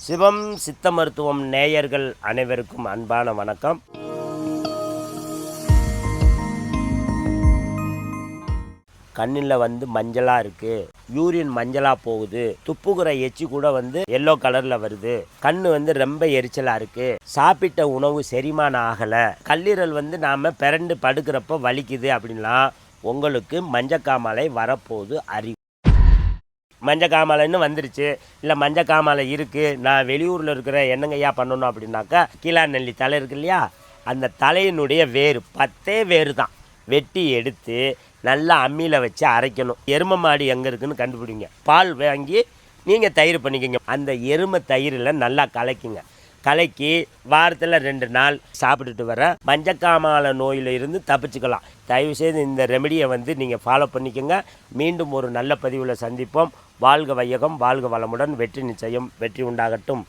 சிவம் சித்த மருத்துவம் நேயர்கள் அனைவருக்கும் அன்பான வணக்கம். கண்ணில் மஞ்சளாக இருக்குது, யூரின் மஞ்சளாக போகுது, துப்புகிற எச்சி கூட எல்லோ கலரில் வருது, கண் ரொம்ப எரிச்சலாக இருக்குது, சாப்பிட்ட உணவு செரிமானம் ஆகலை, கல்லீரல் நாம் பிறண்டு படுக்கிறப்போ வலிக்குது அப்படின்லாம் உங்களுக்கு மஞ்சக்காமாலை வரப்போகுது அறிவு. மஞ்சக்காமாலைன்னு வந்துருச்சு, இல்லை மஞ்சக்காமாலை இருக்குது, நான் வெளியூரில் இருக்கிற என்னங்கய்யா பண்ணணும் அப்படின்னாக்கா, கீழா நெல்லி தலை இருக்கு இல்லையா, அந்த தலையினுடைய வேறு 10 வேறு தான் வெட்டி எடுத்து நல்லா அம்மியில் வச்சு அரைக்கணும். எருமை மாடு எங்கே இருக்குதுன்னு கண்டுபிடிங்க, பால் வாங்கி நீங்கள் தயிர் பண்ணிக்கோங்க. அந்த எருமை தயிரில் நல்லா கலக்கி வாரத்தில் 2 நாள் சாப்பிட்டுட்டு வர மஞ்சக்காமாலை நோயில் இருந்து தப்பிச்சுக்கலாம். தயவுசெய்து இந்த ரெமெடியை நீங்கள் ஃபாலோ பண்ணிக்கோங்க. மீண்டும் ஒரு நல்ல பதிவில் சந்திப்போம். வாழ்க வையகம், வாழ்க வளமுடன். வெற்றி நிச்சயம், வெற்றி உண்டாகட்டும்.